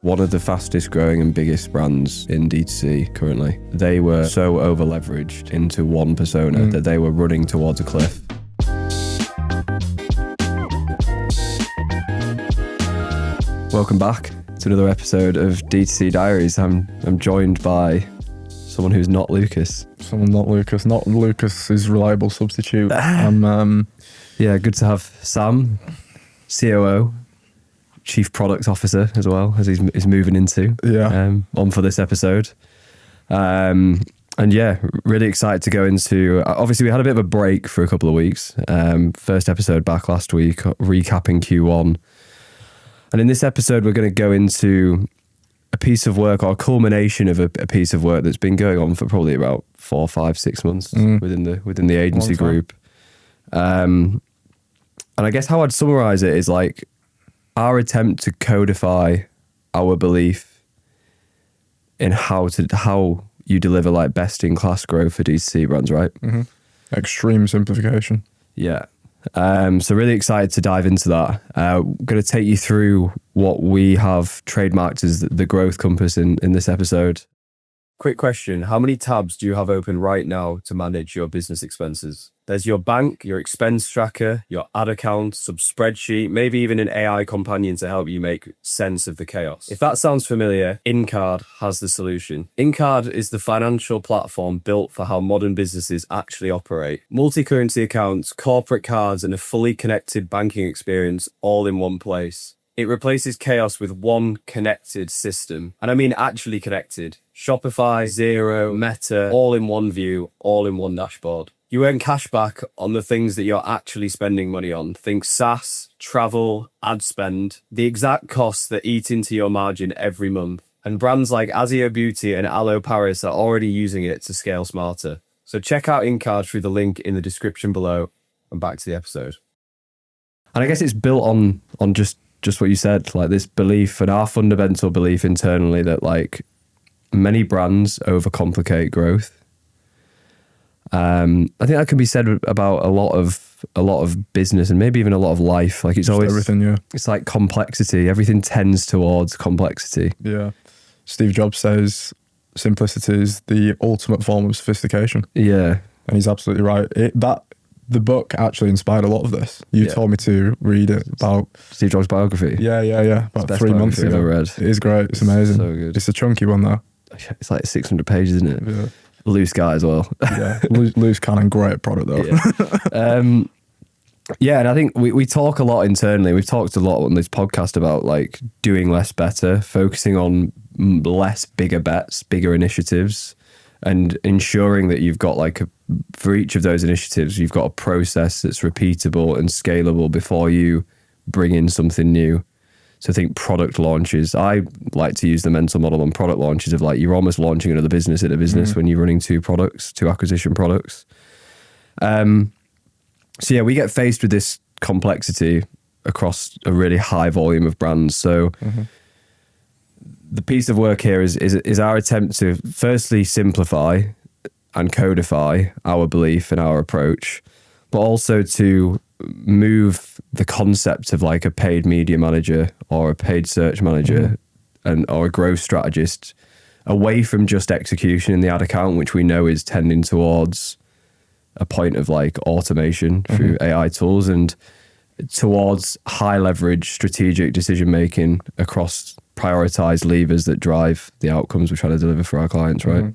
one of the fastest growing and biggest brands in DTC currently. They were so over leveraged into one persona that they were running towards a cliff. Welcome back to another episode of DTC Diaries. I'm joined by someone who's not Lucas. Not Lucas's reliable substitute. Yeah, good to have Sam, COO, Chief Product Officer as well, as he's moving into on for this episode. And yeah, really excited to go into, obviously we had a bit of a break for a couple of weeks. First episode back last week, recapping Q1. And in this episode, we're going to go into a piece of work, or a culmination of a piece of work that's been going on for probably about 4, 5, 6 months within the agency group. And I guess how I'd summarize it is like our attempt to codify our belief in how you deliver like best in class growth for DTC brands, right? Mm-hmm. Extreme simplification. Yeah. So really excited to dive into that. I'm going to take you through what we have trademarked as the growth compass in this episode. Quick question. How many tabs do you have open right now to manage your business expenses? There's your bank, your expense tracker, your ad account, spreadsheet, maybe even an AI companion to help you make sense of the chaos. If that sounds familiar, Incard has the solution. Incard is the financial platform built for how modern businesses actually operate. Multi-currency accounts, corporate cards, and a fully connected banking experience all in one place. It replaces chaos with one connected system. And I mean actually connected. Shopify, Xero, Meta, all in one view, all in one dashboard. You earn cashback on the things that you're actually spending money on. Think Saas, travel, ad spend, the exact costs that eat into your margin every month. And brands like Azio Beauty and Aloe Paris are already using it to scale smarter. So check out Incard through the link in the description below, and back to the episode. And I guess it's built on just what you said, like this belief and our fundamental belief internally that like many brands overcomplicate growth. I think that can be said about a lot of business and maybe even a lot of life. Like it's just always everything, yeah. It's like complexity. Everything tends towards complexity. Yeah. Steve Jobs says simplicity is the ultimate form of sophistication. Yeah. And he's absolutely right. The book actually inspired a lot of this. You told me to read it about Steve Jobs' biography. Yeah. About 3 months ago. I've ever read. It is great. It's amazing. So good. It's a chunky one though. It's like 600 pages, isn't it? Yeah. Loose guy as well. Yeah, loose cannon, great product though. Yeah. And I think we talk a lot internally. We've talked a lot on this podcast about like doing less better, focusing on less bigger bets, bigger initiatives, and ensuring that you've got like for each of those initiatives, you've got a process that's repeatable and scalable before you bring in something new. So I think product launches, I like to use the mental model on product launches of like, you're almost launching another business in a business when you're running two acquisition products. So yeah, we get faced with this complexity across a really high volume of brands. So the piece of work here is our attempt to firstly simplify and codify our belief and our approach, but also to move the concept of like a paid media manager or a paid search manager or a growth strategist away from just execution in the ad account, which we know is tending towards a point of like automation through AI tools, and towards high leverage strategic decision making across prioritized levers that drive the outcomes we're trying to deliver for our clients, right?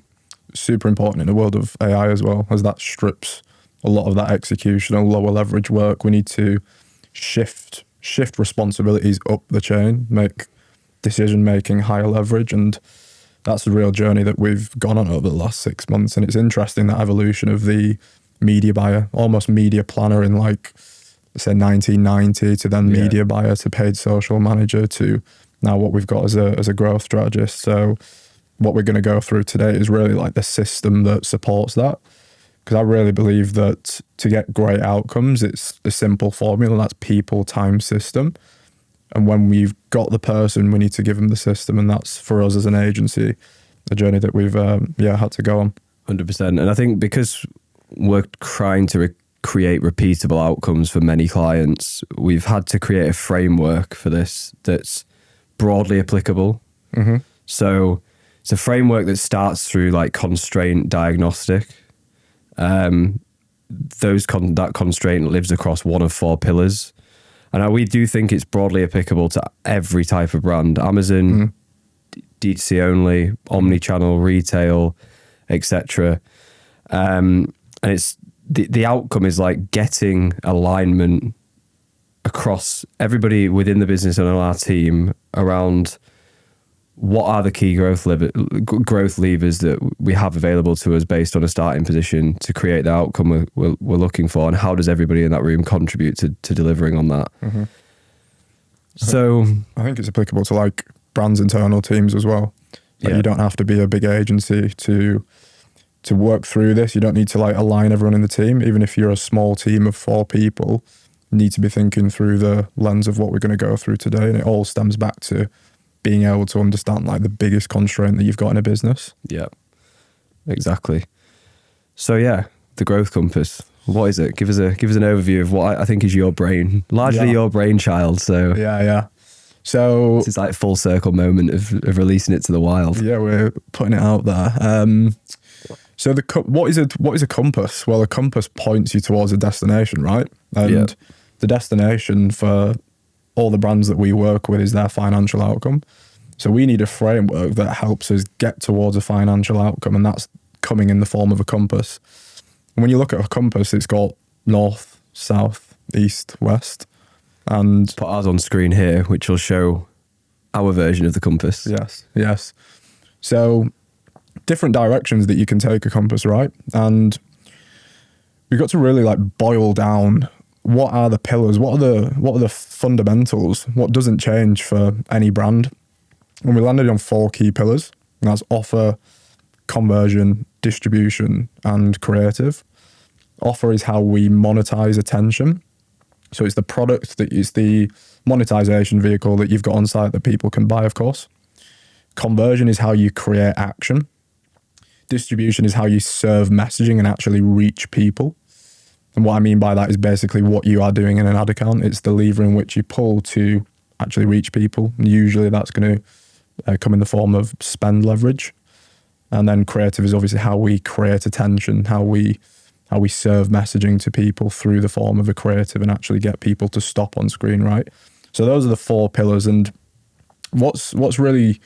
Super important in the world of AI as well, as that strips a lot of that executional, lower leverage work. We need to shift responsibilities up the chain, make decision making higher leverage, and that's the real journey that we've gone on over the last 6 months. And it's interesting, that evolution of the media buyer, almost media planner in like, say 1990, to then media buyer to paid social manager to now what we've got as a growth strategist. So what we're going to go through today is really like the system that supports that. Because I really believe that to get great outcomes, it's a simple formula. That's people, time, system. And when we've got the person, we need to give them the system. And that's, for us as an agency, a journey that we've had to go on. 100%. And I think because we're trying to create repeatable outcomes for many clients, we've had to create a framework for this that's broadly applicable So it's a framework that starts through like constraint, diagnostic. That constraint lives across one of 4 pillars. And we do think it's broadly applicable to every type of brand. Amazon, DTC only, omni-channel, retail, etc. And it's the outcome is like getting alignment across everybody within the business and on our team around what are the key growth levers that we have available to us based on a starting position to create the outcome we're looking for, and how does everybody in that room contribute to delivering on that. So I think it's applicable to like brands' internal teams as well. Like you don't have to be a big agency to work through this. You don't need to like align everyone in the team. Even if you're a small team of 4 people, you need to be thinking through the lens of what we're going to go through today. And it all stems back to being able to understand like the biggest constraint that you've got in a business. Yeah, exactly. So yeah, the growth compass. What is it? Give us an overview of what I think is your brain, largely your brainchild. So yeah. So this is like full circle moment of releasing it to the wild. Yeah, we're putting it out there. So what is a compass? Well, a compass points you towards a destination, right? And the destination for all the brands that we work with is their financial outcome. So we need a framework that helps us get towards a financial outcome, and that's coming in the form of a compass. And when you look at a compass, it's got north, south, east, west. And put ours on screen here, which will show our version of the compass. Yes. So different directions that you can take a compass, right? And we've got to really like boil down what are the pillars, what are the fundamentals, what doesn't change for any brand. And we landed on 4 key pillars, and that's offer, conversion, distribution, and creative. Offer is how we monetize attention. So it's the product that is the monetization vehicle that you've got on site that people can buy, of course. Conversion is how you create action. Distribution is how you serve messaging and actually reach people. And what I mean by that is basically what you are doing in an ad account. It's the lever in which you pull to actually reach people. And usually that's going to come in the form of spend leverage. And then creative is obviously how we create attention, how we serve messaging to people through the form of a creative and actually get people to stop on screen, right? So those are the 4 pillars. And what's really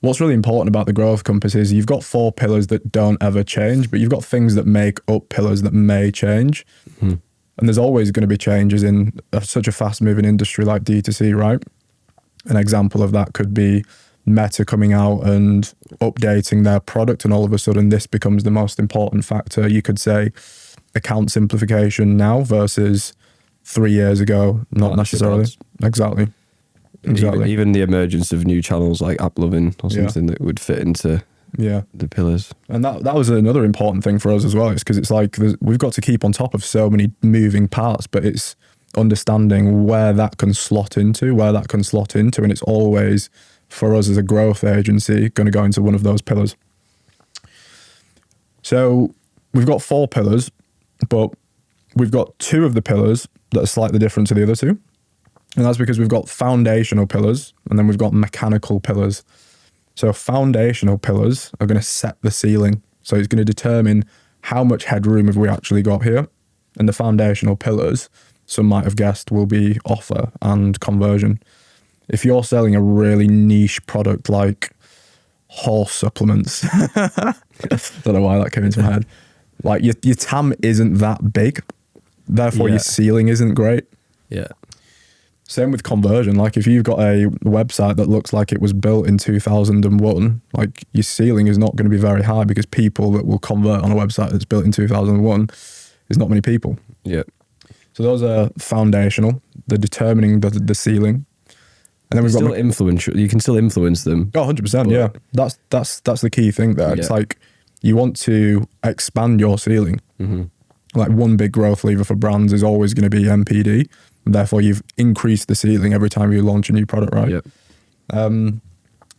important about the growth compass is you've got 4 pillars that don't ever change, but you've got things that make up pillars that may change. And there's always going to be changes in such a fast moving industry like DTC, right? An example of that could be Meta coming out and updating their product, and all of a sudden this becomes the most important factor. You could say account simplification now versus 3 years ago, not necessarily. Exactly. Even the emergence of new channels like AppLovin or something that would fit into the pillars. And that was another important thing for us as well. It's because it's like we've got to keep on top of so many moving parts, but it's understanding where that can slot into, and it's always, for us as a growth agency, going to go into one of those pillars. So we've got 4 pillars, but we've got 2 of the pillars that are slightly different to the other 2. And that's because we've got foundational pillars and then we've got mechanical pillars. So foundational pillars are going to set the ceiling. So it's going to determine how much headroom have we actually got here. And the foundational pillars, some might have guessed, will be offer and conversion. If you're selling a really niche product like horse supplements, don't know why that came into my head. Like your TAM isn't that big, therefore your ceiling isn't great. Yeah. Same with conversion. Like if you've got a website that looks like it was built in 2001, like your ceiling is not going to be very high because people that will convert on a website that's built in 2001 is not many people. Yeah. So those are foundational. They're determining the ceiling. And then we've got influential. You can still influence them. Oh, 100%. Yeah. That's the key thing there. Yeah. It's like you want to expand your ceiling. Like one big growth lever for brands is always going to be MPD. And therefore, you've increased the ceiling every time you launch a new product, right? Yep.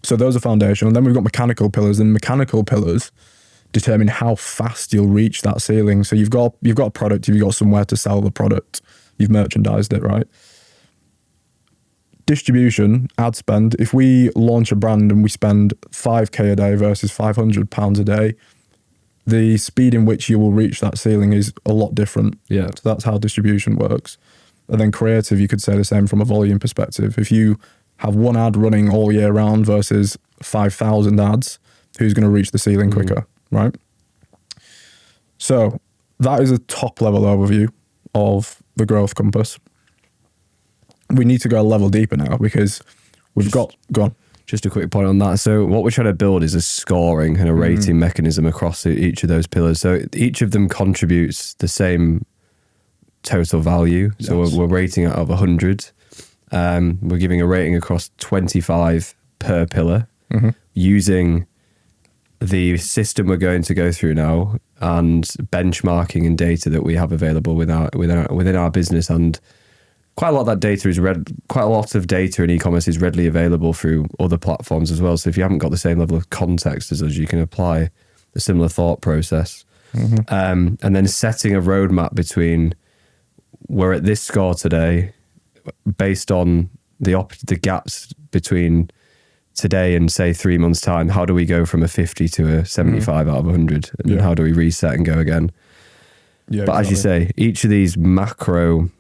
So those are foundational. And then we've got mechanical pillars. And mechanical pillars determine how fast you'll reach that ceiling. So you've got a product, you've got somewhere to sell the product, you've merchandised it, right? distribution, ad spend, if we launch a brand and we spend 5k a day versus £500 a day, the speed in which you will reach that ceiling is a lot different. Yeah. So that's how distribution works. And then creative, you could say the same from a volume perspective. If you have one ad running all year round versus 5,000 ads, who's going to reach the ceiling quicker, right? So that is a top level overview of the growth compass. We need to go a level deeper now because we've go on. Just a quick point on that. So what we're trying to build is a scoring and a rating mechanism across each of those pillars. So each of them contributes the same total value. So we're rating it out of 100. We're giving a rating across 25 per pillar using the system we're going to go through now and benchmarking and data that we have available within our business. And quite a lot of that data is quite a lot of data in e-commerce is readily available through other platforms as well. So if you haven't got the same level of context as us, you can apply a similar thought process. And then setting a roadmap between we're at this score today based on the gaps between today and say 3 months time. How do we go from a 50 to a 75 out of 100? And then how do we reset and go again? Yeah, but exactly. As you say, each of these macro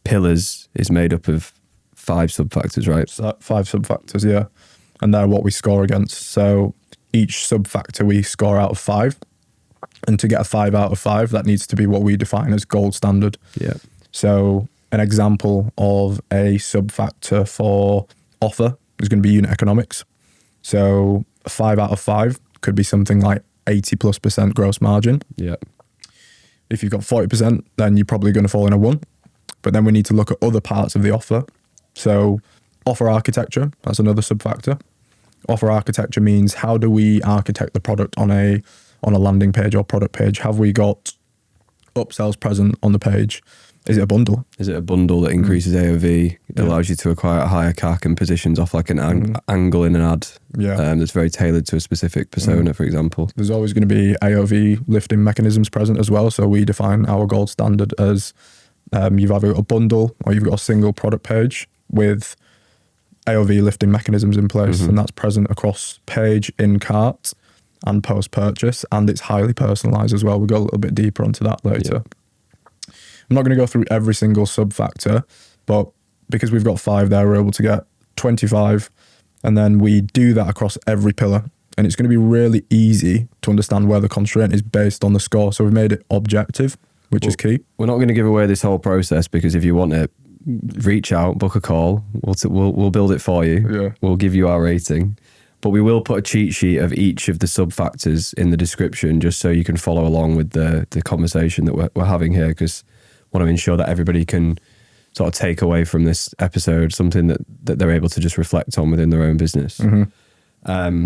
pillars is made up of 5 sub-factors, right? So 5 sub-factors, yeah. And they're what we score against. So each sub-factor we score out of 5. And to get a 5 out of 5, that needs to be what we define as gold standard. Yeah. So an example of a sub-factor for offer is going to be unit economics. So a 5 out of 5 could be something like 80+% gross margin. Yeah. If you've got 40%, then you're probably going to fall in a 1. But then we need to look at other parts of the offer. So offer architecture, that's another sub-factor. Offer architecture means how do we architect the product on a landing page or product page? Have we got upsells present on the page? Is it a bundle? Is it a bundle that increases AOV, allows you to acquire a higher CAC and positions off like an angle in an ad that's very tailored to a specific persona, for example? There's always going to be AOV lifting mechanisms present as well. So we define our gold standard as you've either got a bundle or you've got a single product page with AOV lifting mechanisms in place, and that's present across page, in cart, and post-purchase, and it's highly personalized as well. We'll go a little bit deeper onto that later. Yeah. I'm not going to go through every single sub-factor, but because we've got 5 there, we're able to get 25, and then we do that across every pillar. And it's going to be really easy to understand where the constraint is based on the score. So we've made it objective, which is key. We're not going to give away this whole process because if you want it, reach out, book a call. We'll build it for you. Yeah. We'll give you our rating. But we will put a cheat sheet of each of the sub-factors in the description just so you can follow along with the conversation that we're having here, because want to ensure that everybody can sort of take away from this episode something that they're able to just reflect on within their own business. But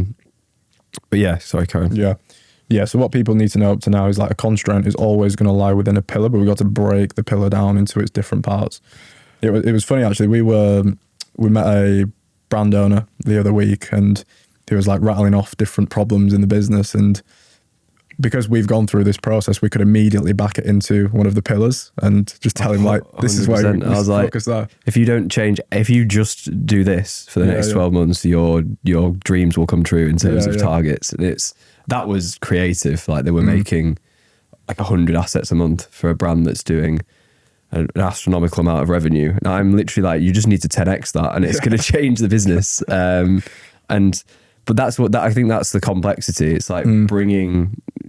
yeah, sorry, Karen. Yeah. So what people need to know up to now is like a constraint is always going to lie within a pillar, but we've got to break the pillar down into its different parts. It was funny actually. We met a brand owner the other week, and he was like rattling off different problems in the business, and because we've gone through this process, we could immediately back it into one of the pillars and just tell him like, this 100%. Is why I was like, if you don't change, if you just do this for the next 12 months, your dreams will come true in terms of targets. And that was creative. Like they were making like 100 assets a month for a brand that's doing an astronomical amount of revenue. And I'm literally like, you just need to 10x that and it's going to change the business. But I think that's the complexity. It's like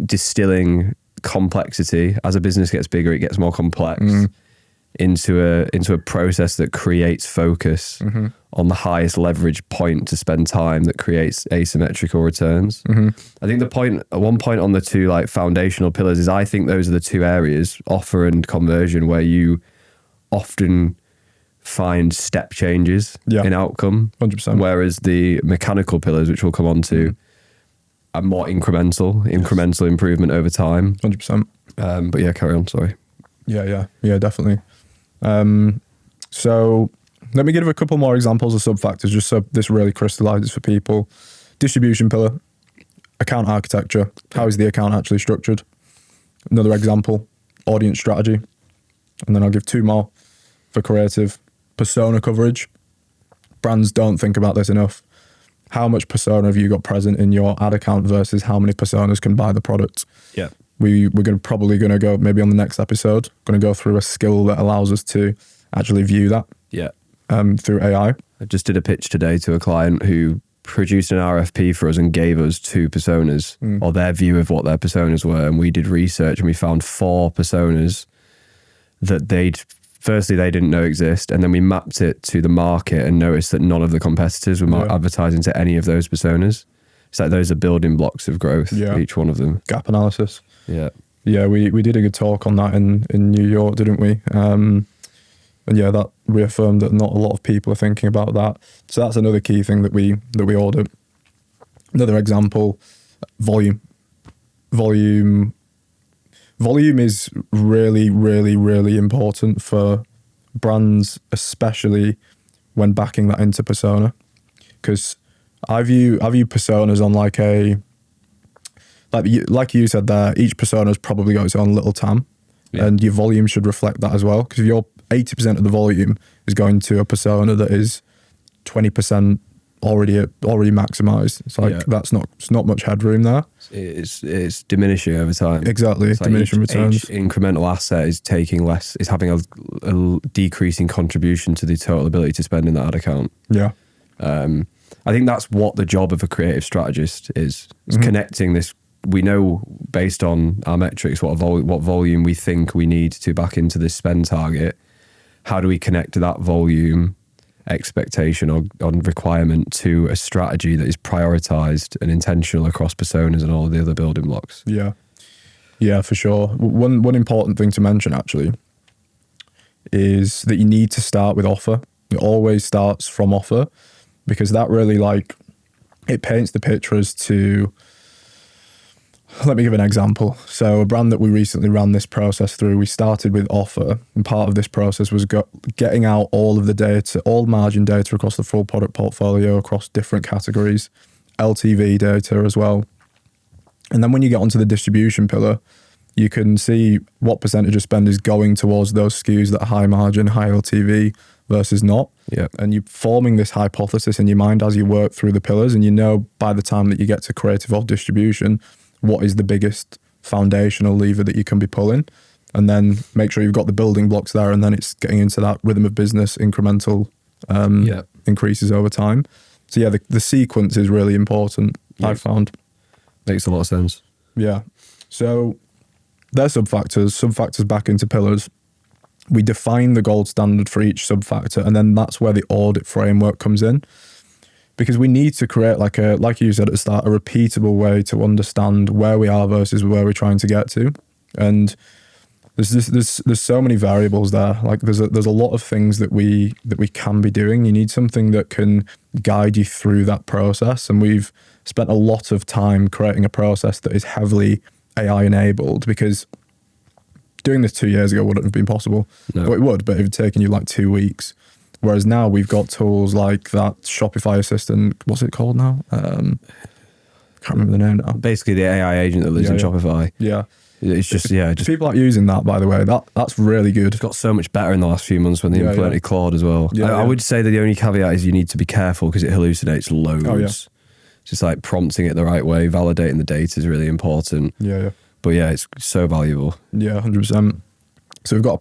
distilling complexity. As a business gets bigger, it gets more complex into a process that creates focus on the highest leverage point to spend time that creates asymmetrical returns. I think one point on the 2 like foundational pillars is I think those are the 2 areas, offer and conversion, where you often find step changes in outcome. 100%. Whereas the mechanical pillars, which we'll come on to, are more incremental improvement over time. 100%. But yeah, carry on, sorry. Yeah, definitely. So let me give a couple more examples of sub-factors just so this really crystallizes for people. Distribution pillar, account architecture. How is the account actually structured? Another example, audience strategy. And then I'll give 2 more for creative. persona coverage. Brands don't think about this enough. How much persona have you got present in your ad account versus how many personas can buy the product? Yeah. We're probably going to go, maybe on the next episode, going to go through a skill that allows us to actually view that Yeah. through AI. I just did a pitch today to a client who produced an RFP for us and gave us 2 personas or their view of what their personas were. And we did research and we found 4 personas that they didn't know exist. And then we mapped it to the market and noticed that none of the competitors were advertising to any of those personas. It's like those are building blocks of growth, each one of them. Gap analysis. Yeah. Yeah, we did a good talk on that in New York, didn't we? And yeah, that reaffirmed that not a lot of people are thinking about that. So that's another key thing that we audit. Another example, volume. Volume is really, really, really important for brands, especially when backing that into persona. Because I view personas on like you said there, each persona's probably got its own little TAM, and your volume should reflect that as well. Because if your 80% of the volume is going to a persona that is 20% already maximized, it's like it's not much headroom there. It's diminishing over time. Exactly, it's diminishing returns. Each incremental asset is taking less. It's having a decreasing contribution to the total ability to spend in that ad account. Yeah. I think that's what the job of a creative strategist is. It's connecting this. We know based on our metrics what volume we think we need to back into this spend target. How do we connect that volume expectation or requirement to a strategy that is prioritized and intentional across personas and all the other building blocks? Yeah, for sure. One important thing to mention actually is that you need to start with offer. It always starts from offer, because that really it paints the picture as to, let me give an example. So a brand that we recently ran this process through, we started with offer, and part of this process was getting out all of the data, all margin data across the full product portfolio, across different categories, LTV data as well. And then when you get onto the distribution pillar, you can see what percentage of spend is going towards those SKUs that are high margin, high LTV versus not. Yeah. And you're forming this hypothesis in your mind as you work through the pillars, and you know by the time that you get to creative or distribution, what is the biggest foundational lever that you can be pulling, and then make sure you've got the building blocks there, and then it's getting into that rhythm of business, incremental increases over time. So yeah, the sequence is really important, I've found. Makes a lot of sense. Yeah. So they're sub-factors back into pillars. We define the gold standard for each sub-factor, and then that's where the audit framework comes in. Because we need to create, like you said at the start, a repeatable way to understand where we are versus where we're trying to get to. And there's so many variables there. Like there's a lot of things that we can be doing. You need something that can guide you through that process. And we've spent a lot of time creating a process that is heavily AI enabled, because doing this 2 years ago wouldn't have been possible. No. Well, it would, but it would have taken you like 2 weeks. Whereas now we've got tools like that Shopify assistant. What's it called now? Can't remember the name now. Basically, the AI agent that lives in Shopify. Yeah. It's just people aren't using that, by the way. That's really good. It's got so much better in the last few months when they implemented Claude as well. I would say that the only caveat is you need to be careful because it hallucinates loads. Oh, yeah. Just like prompting it the right way, validating the data is really important. Yeah. But yeah, it's so valuable. Yeah, 100%. So we've got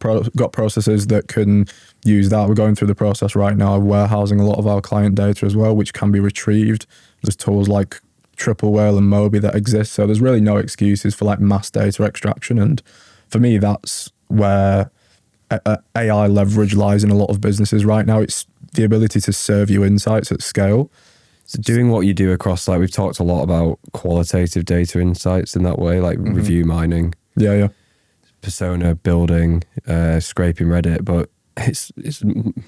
processes that can use that. We're going through the process right now of warehousing a lot of our client data as well, which can be retrieved. There's tools like Triple Whale and Moby that exist. So there's really no excuses for like mass data extraction. And for me, that's where AI leverage lies in a lot of businesses right now. It's the ability to serve you insights at scale. So doing what you do across, like we've talked a lot about qualitative data insights in that way, like review mining. Yeah. Persona building, scraping Reddit, but it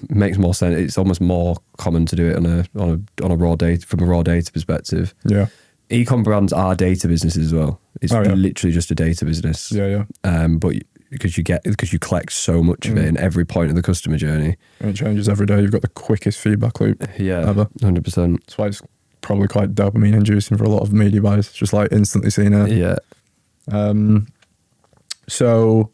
makes more sense. It's almost more common to do it on a raw data, from a raw data perspective. Yeah. E-com brands are data businesses as well. It's literally just a data business. Yeah. But because you collect so much of it in every point of the customer journey. And it changes every day. You've got the quickest feedback loop ever. 100%. That's why it's probably quite dopamine inducing for a lot of media buyers. Just like instantly seeing it. Yeah. So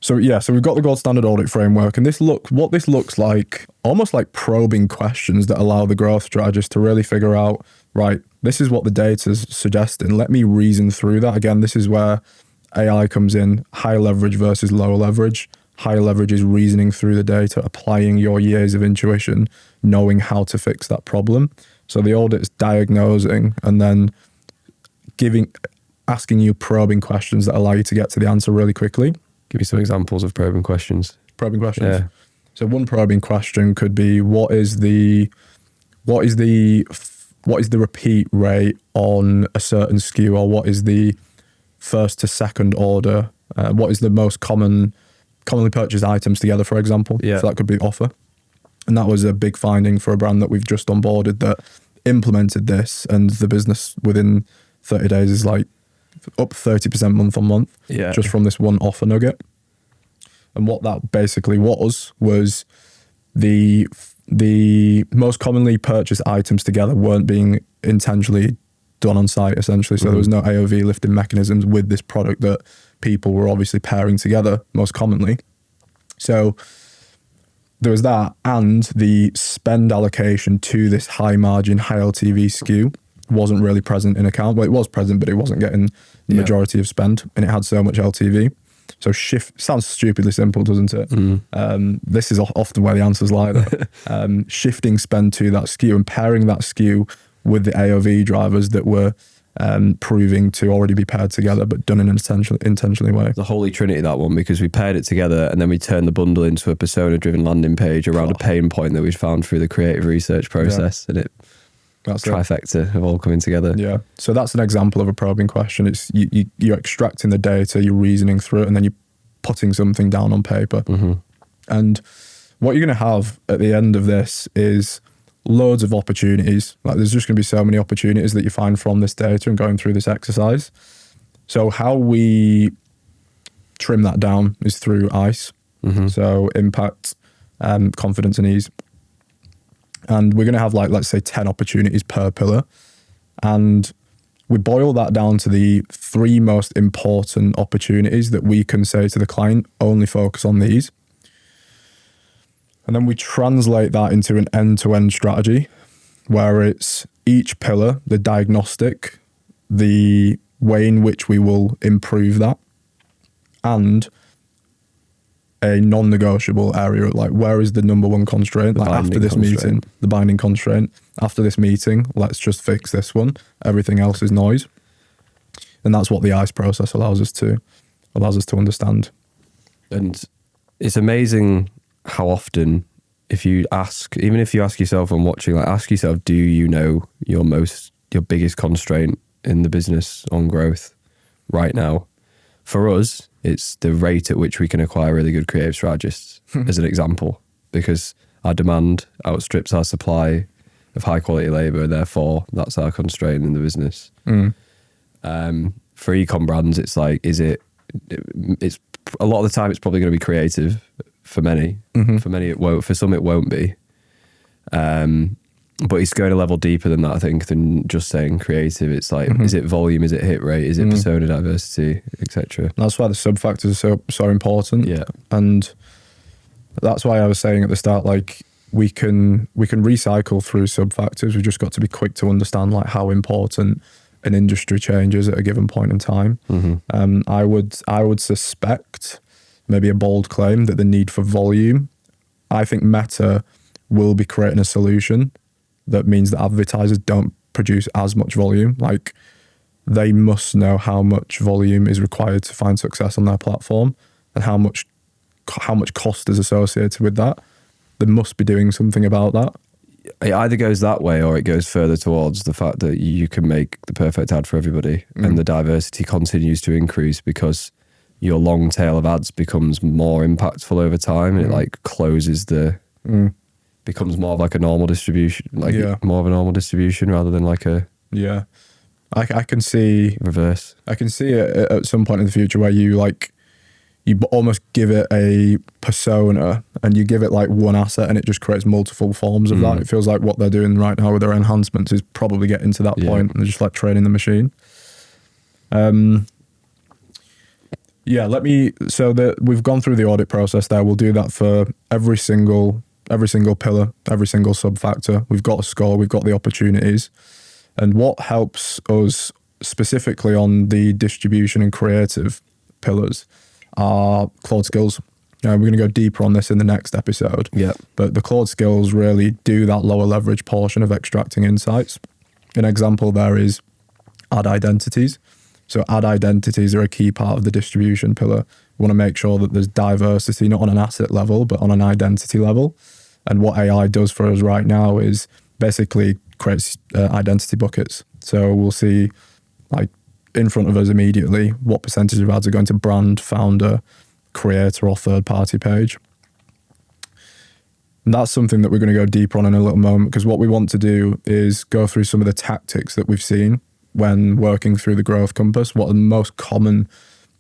So we've got the gold standard audit framework, and what this looks like, almost like probing questions that allow the growth strategist to really figure out, right, this is what the data's suggesting. Let me reason through that. Again, this is where AI comes in, high leverage versus low leverage. High leverage is reasoning through the data, applying your years of intuition, knowing how to fix that problem. So the audit's diagnosing and then asking you probing questions that allow you to get to the answer really quickly. Give me some examples of probing questions. Probing questions. Yeah. So one probing question could be, what is the repeat rate on a certain SKU, or what is the first to second order? What is the most commonly purchased items together, for example? Yeah. So that could be offer. And that was a big finding for a brand that we've just onboarded that implemented this, and the business within 30 days is like up 30% month on month, just from this one offer nugget. And what that basically was the most commonly purchased items together weren't being intentionally done on site, essentially. So there was no AOV lifting mechanisms with this product that people were obviously pairing together most commonly. So there was that, and the spend allocation to this high margin, high LTV SKU wasn't really present in account. Well, it was present, but it wasn't getting the majority of spend, and it had so much LTV. So sounds stupidly simple, doesn't it? This is often where the answers lie, though. Shifting spend to that SKU and pairing that SKU with the AOV drivers that were proving to already be paired together, but done in an intentionally way. The holy trinity, that one, because we paired it together and then we turned the bundle into a persona-driven landing page around a pain point that we'd found through the creative research process, and that's trifecta of all coming together. Yeah. So that's an example of a probing question. It's you're extracting the data, you're reasoning through it, and then you're putting something down on paper. And what you're going to have at the end of this is loads of opportunities. Like, there's just going to be so many opportunities that you find from this data and going through this exercise. So how we trim that down is through ICE. So impact, confidence and ease. And we're going to have, like, let's say 10 opportunities per pillar. And we boil that down to the 3 most important opportunities that we can say to the client, only focus on these. And then we translate that into an end-to-end strategy where it's each pillar, the diagnostic, the way in which we will improve that, and a non-negotiable area, like where is the number one constraint? Like after this meeting, the binding constraint. After this meeting, let's just fix this one. Everything else is noise. And that's what the ICE process allows us to understand. And it's amazing how often, even if you ask yourself when watching, like, ask yourself, do you know your biggest constraint in the business on growth right now? For us, it's the rate at which we can acquire really good creative strategists, as an example, because our demand outstrips our supply of high quality labor. Therefore, that's our constraint in the business. For e-com brands, it's like, it's a lot of the time it's probably going to be creative for many. For many it won't. For some it won't be. But it's going a level deeper than that, I think, than just saying creative. It's like, is it volume? Is it hit rate? Is it persona diversity, etc.? That's why the sub-factors are so important. Yeah. And that's why I was saying at the start, like, we can recycle through sub-factors. We've just got to be quick to understand, like, how important an industry change is at a given point in time. I would suspect, maybe a bold claim, that the need for volume, I think Meta will be creating a solution that means that advertisers don't produce as much volume. Like, they must know how much volume is required to find success on their platform and how much cost is associated with that. They must be doing something about that. It either goes that way or it goes further towards the fact that you can make the perfect ad for everybody, and the diversity continues to increase because your long tail of ads becomes more impactful over time, and it like closes becomes more of like a normal distribution, more of a normal distribution rather than like a I can see reverse. I can see it at some point in the future where you almost give it a persona and you give it like one asset and it just creates multiple forms of that. It feels like what they're doing right now with their enhancements is probably getting to that point, and they're just like training the machine. Yeah, we've gone through the audit process there. We'll do that for every single pillar, every single sub-factor. We've got a score, we've got the opportunities. And what helps us specifically on the distribution and creative pillars are Claude skills. We're going to go deeper on this in the next episode. Yeah. But the Claude skills really do that lower leverage portion of extracting insights. An example there is ad identities. So ad identities are a key part of the distribution pillar. We want to make sure that there's diversity, not on an asset level, but on an identity level. And what AI does for us right now is basically creates identity buckets. So we'll see like in front of us immediately what percentage of ads are going to brand, founder, creator or third party page. And that's something that we're going to go deeper on in a little moment, because what we want to do is go through some of the tactics that we've seen when working through the growth compass. What are the most common,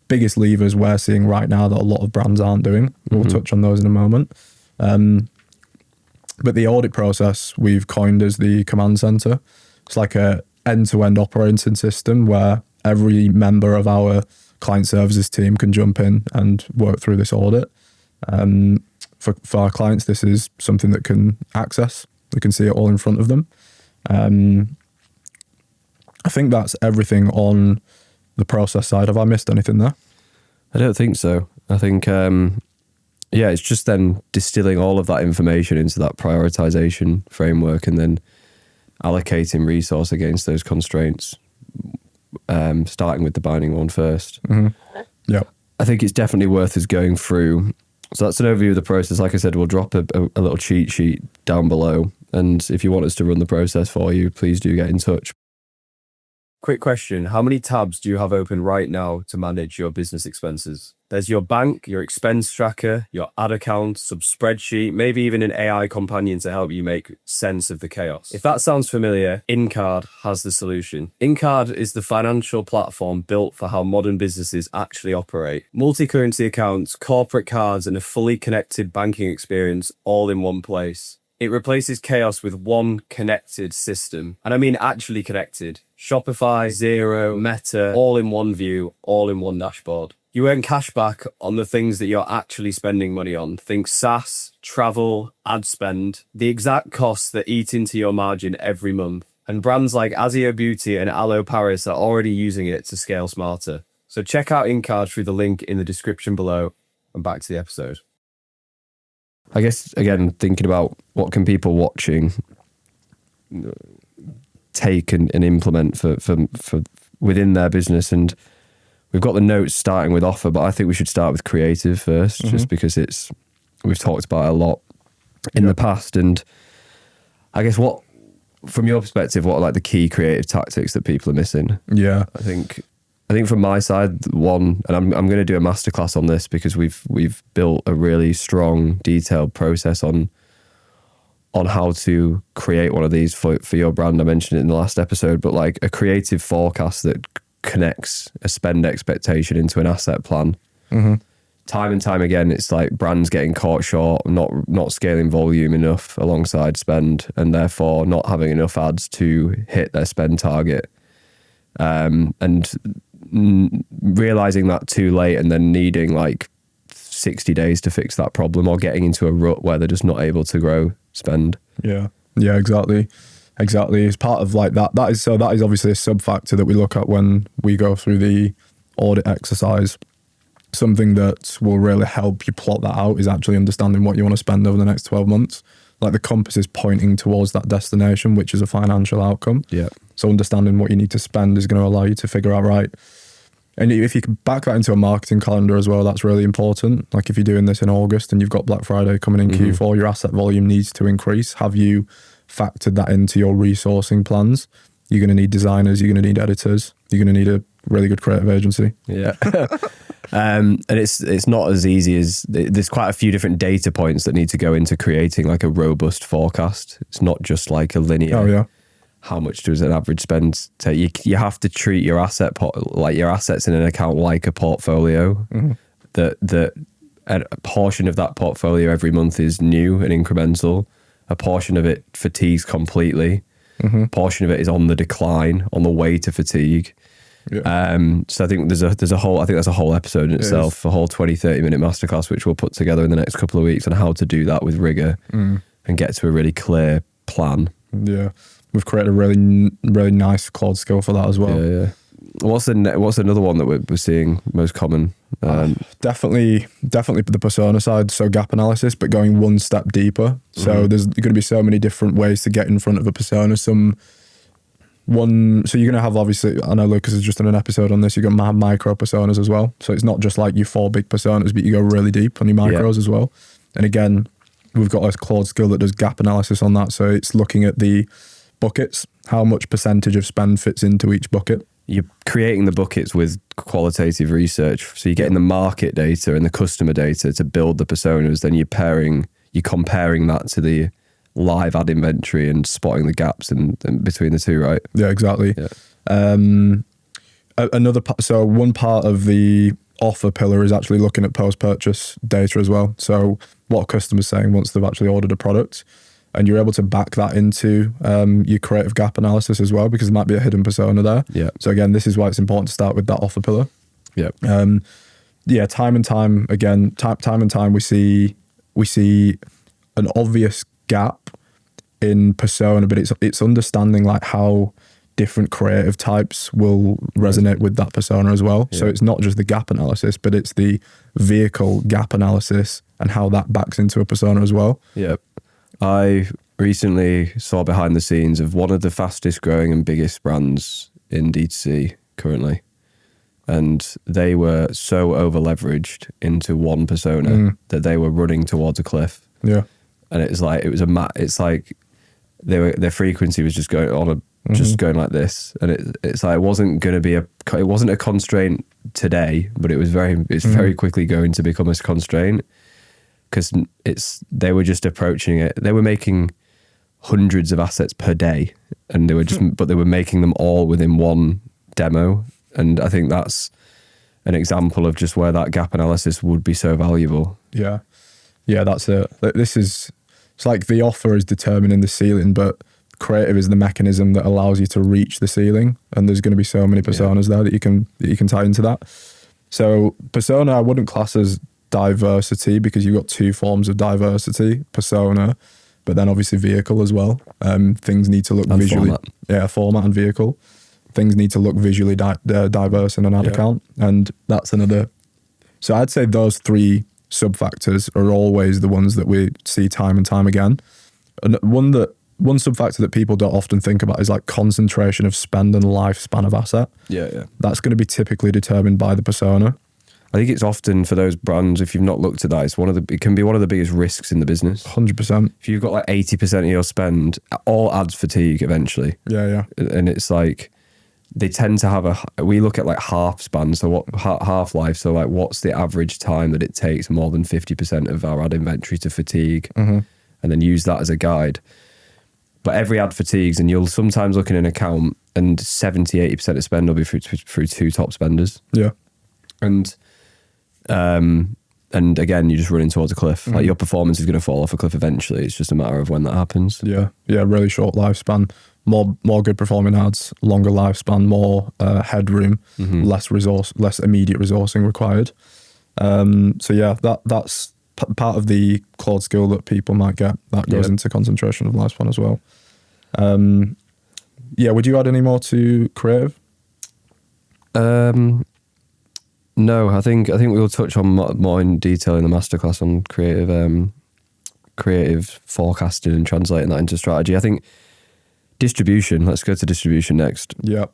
biggest levers we're seeing right now that a lot of brands aren't doing? We'll touch on those in a moment. But the audit process we've coined as the command center. It's like a end-to-end operating system where every member of our client services team can jump in and work through this audit. For our clients, this is something that can access. They can see it all in front of them. I think that's everything on the process side. Have I missed anything there? I don't think so. I think, it's just then distilling all of that information into that prioritization framework and then allocating resource against those constraints, starting with the binding one first. Yeah. I think it's definitely worth us going through. So that's an overview of the process. Like I said, we'll drop a little cheat sheet down below. And if you want us to run the process for you, please do get in touch. Quick question. How many tabs do you have open right now to manage your business expenses? There's your bank, your expense tracker, your ad account, sub spreadsheet, maybe even an AI companion to help you make sense of the chaos. If that sounds familiar, Incard has the solution. Incard is the financial platform built for how modern businesses actually operate. Multi-currency accounts, corporate cards, and a fully connected banking experience all in one place. It replaces chaos with one connected system. And I mean actually connected. Shopify, Xero, Meta, all in one view, all in one dashboard. You earn cash back on the things that you're actually spending money on. Think Saas, travel, ad spend, the exact costs that eat into your margin every month. And brands like Azio Beauty and Aloe Paris are already using it to scale smarter. So check out Incard through the link in the description below. And back to the episode. I guess, again, thinking about what can people watching take and implement for within their business. And we've got the notes starting with offer, but I think we should start with creative first, just because we've talked about it a lot in the past. And I guess from your perspective, what are like the key creative tactics that people are missing? Yeah. I think from my side, one, and I'm going to do a masterclass on this because we've built a really strong, detailed process on how to create one of these for your brand. I mentioned it in the last episode, but like a creative forecast that connects a spend expectation into an asset plan. Time and time again, it's like brands getting caught short, not scaling volume enough alongside spend, and therefore not having enough ads to hit their spend target. And realizing that too late and then needing like 60 days to fix that problem, or getting into a rut where they're just not able to grow spend. Yeah, exactly. It's part of like that. That is obviously a sub factor that we look at when we go through the audit exercise. Something that will really help you plot that out is actually understanding what you want to spend over the next 12 months. Like the compass is pointing towards that destination, which is a financial outcome. Yeah. So understanding what you need to spend is going to allow you to figure out, right. And if you can back that into a marketing calendar as well, that's really important. Like if you're doing this in August and you've got Black Friday coming in Q4, your asset volume needs to increase. Have you factored that into your resourcing plans? You're going to need designers, you're going to need editors, you're going to need a really good creative agency. Yeah. And it's not as easy as, there's quite a few different data points that need to go into creating like a robust forecast. It's not just like a linear, how much does an average spend take? You have to treat your like your assets in an account like a portfolio. That a portion of that portfolio every month is new and incremental. A portion of it fatigues completely. A portion of it is on the decline, on the way to fatigue. Yeah. So I think there's a whole, I think that's a whole episode in itself, a whole 20-30 minute masterclass, which we'll put together in the next couple of weeks on how to do that with rigor and get to a really clear plan. Yeah. We've created a really nice Claude skill for that as well. Yeah. What's another one that we're seeing most common? Definitely the persona side, so gap analysis, but going one step deeper. So there's going to be so many different ways to get in front of a persona. So you're going to have, obviously, I know Lucas has just done an episode on this, you've got micro personas as well. So it's not just like your 4 big personas, but you go really deep on your micros as well. And again, we've got a Claude skill that does gap analysis on that. So it's looking at the buckets, how much percentage of spend fits into each bucket. You're creating the buckets with qualitative research. So you're getting the market data and the customer data to build the personas. Then you're comparing that to the live ad inventory and spotting the gaps in between the two, right? Yeah, exactly. Yeah. So one part of the offer pillar is actually looking at post-purchase data as well. So what a customer's saying once they've actually ordered a product. And you're able to back that into your creative gap analysis as well, because there might be a hidden persona there. Yeah. So again, this is why it's important to start with that offer pillar. Yeah. Time and time again, we see an obvious gap in persona, but it's understanding like how different creative types will resonate with that persona as well. Yeah. So it's not just the gap analysis, but it's the vehicle gap analysis and how that backs into a persona as well. Yeah. I recently saw behind the scenes of one of the fastest growing and biggest brands in DTC currently. And they were so over leveraged into one persona that they were running towards a cliff. Yeah. And it's like their frequency was just going on just going like this. And it's like, it wasn't a constraint today, but it's very quickly going to become a constraint. Because they were just approaching it. They were making hundreds of assets per day, and but they were making them all within one demo. And I think that's an example of just where that gap analysis would be so valuable. Yeah, that's it. It's like the offer is determining the ceiling, but creative is the mechanism that allows you to reach the ceiling. And there's going to be so many personas there that you can tie into that. So persona, I wouldn't class as diversity, because you've got 2 forms of diversity: persona, but then obviously vehicle as well. Things need to look and visually format. Format and vehicle. Things need to look visually diverse in an ad account, and that's another. So I'd say those 3 sub-factors are always the ones that we see time and time again. And one sub-factor that people don't often think about is like concentration of spend and lifespan of asset. Yeah. That's going to be typically determined by the persona. I think it's often for those brands, if you've not looked at that, it can be one of the biggest risks in the business. 100%. If you've got like 80% of your spend, all ads fatigue eventually. Yeah. And it's like, they tend to have we look at like half span, so what half life, so like what's the average time that it takes more than 50% of our ad inventory to fatigue, and then use that as a guide. But every ad fatigues, and you'll sometimes look in an account and 70-80% of spend will be through 2 top spenders. Yeah. And again, you're just running towards a cliff. Like your performance is going to fall off a cliff eventually. It's just a matter of when that happens. Yeah. Really short lifespan, more good performing ads, longer lifespan, more headroom, less immediate resourcing required. So yeah, that's part of the Claude skill that people might get. That goes into concentration of lifespan as well. Would you add any more to creative? No, I think we'll touch on more in detail in the masterclass on creative forecasting and translating that into strategy. I think distribution. Let's go to distribution next. Yeah.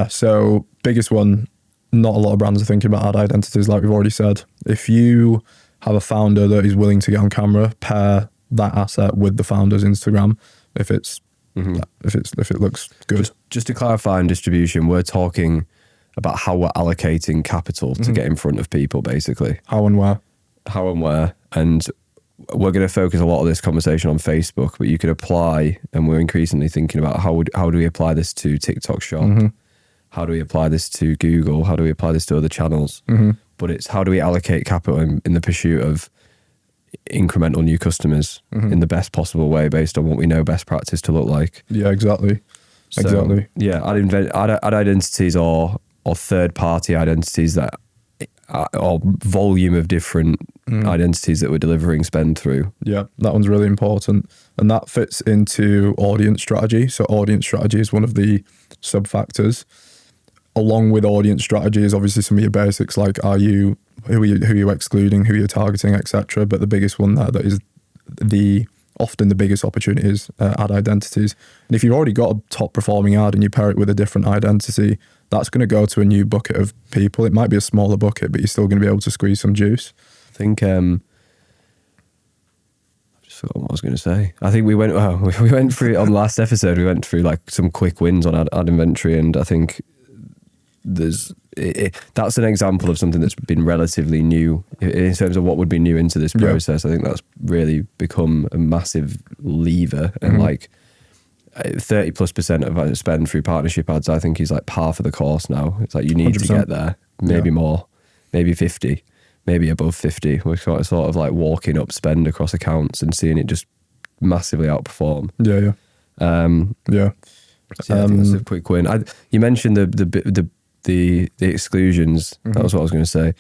So biggest one. Not a lot of brands are thinking about ad identities, like we've already said. If you have a founder that is willing to get on camera, pair that asset with the founder's Instagram. If it looks good. Just to clarify on distribution, we're talking about how we're allocating capital to get in front of people, basically. How and where. And we're going to focus a lot of this conversation on Facebook, but you could apply, and we're increasingly thinking about how do we apply this to TikTok Shop? How do we apply this to Google? How do we apply this to other channels? But it's how do we allocate capital in the pursuit of incremental new customers in the best possible way based on what we know best practice to look like. Yeah, exactly. So, Exactly. Yeah, ad identities or third-party identities that, or volume of different identities that we're delivering spend through. Yeah, that one's really important. And that fits into audience strategy. So audience strategy is one of the sub-factors. Along with audience strategy is obviously some of your basics, like who are you excluding, who you're targeting, etc. But the biggest one there that is often the biggest opportunity is ad identities. And if you've already got a top performing ad and you pair it with a different identity, that's going to go to a new bucket of people. It might be a smaller bucket, but you're still going to be able to squeeze some juice. I think I just forgot what I was going to say. I think we went through on the last episode. We went through like some quick wins on ad inventory, and I think that's an example of something that's been relatively new in terms of what would be new into this process. I think that's really become a massive lever, and like 30+% of spend through partnership ads, I think, is like par for the course now. It's like you need 100%. To get there, maybe more, maybe 50, maybe above 50. We're sort of like walking up spend across accounts and seeing it just massively outperform. Yeah. So I think that's a quick win. You mentioned the exclusions. That was what I was going to say.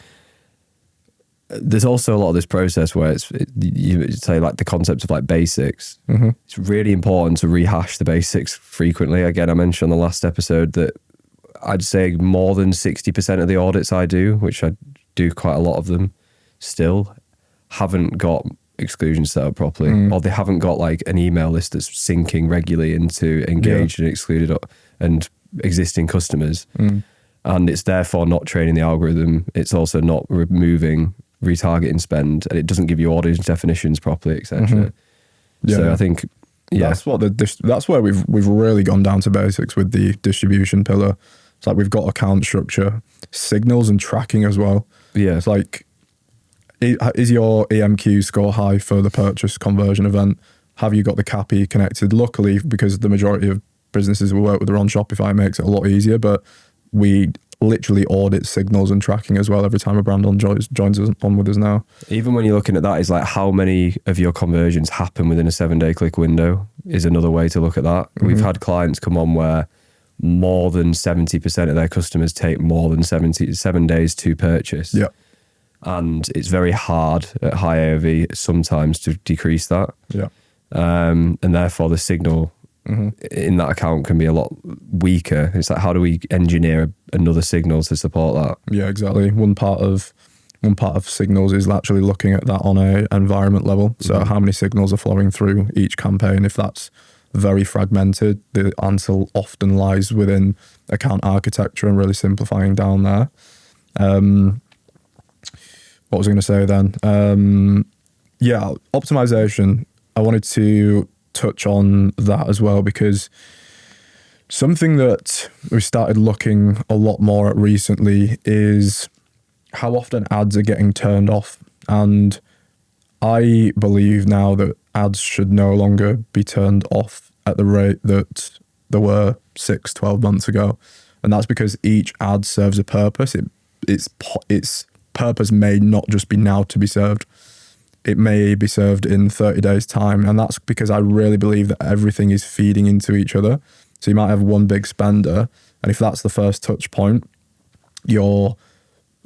There's also a lot of this process where you say like the concept of like basics. It's really important to rehash the basics frequently. Again, I mentioned on the last episode that I'd say more than 60% of the audits I do, which I do quite a lot of them, still haven't got exclusions set up properly, or they haven't got like an email list that's syncing regularly into engaged and excluded and existing customers. And it's therefore not training the algorithm. It's also not removing retargeting spend, and it doesn't give you audience definitions properly, etc. So I think that's where we've really gone down to basics with the distribution pillar. It's like we've got account structure, signals, and tracking as well. Yeah, it's like, is your EMQ score high for the purchase conversion event? Have you got the CAPI connected? Luckily, because the majority of businesses we work with are on Shopify, it makes it a lot easier, but we literally audit signals and tracking as well every time a brand joins us on with us now. Even when you're looking at that, is like how many of your conversions happen within a 7-day click window is another way to look at that. We've had clients come on where more than 70% of their customers take more than 7 days to purchase. Yeah. And it's very hard at high AOV sometimes to decrease that. Yeah. And therefore the signal in that account can be a lot weaker. It's like, how do we engineer another signal to support that? Yeah, exactly. One part of signals is actually looking at that on a environment level. So how many signals are flowing through each campaign? If that's very fragmented, the answer often lies within account architecture and really simplifying down there. What was I going to say then? Optimization. I wanted to touch on that as well, because something that we started looking a lot more at recently is how often ads are getting turned off. And I believe now that ads should no longer be turned off at the rate that they were 6-12 months ago. And that's because each ad serves a purpose. Its purpose may not just be now to be served. It may be served in 30 days' time. And that's because I really believe that everything is feeding into each other. So you might have one big spender, and if that's the first touch point, your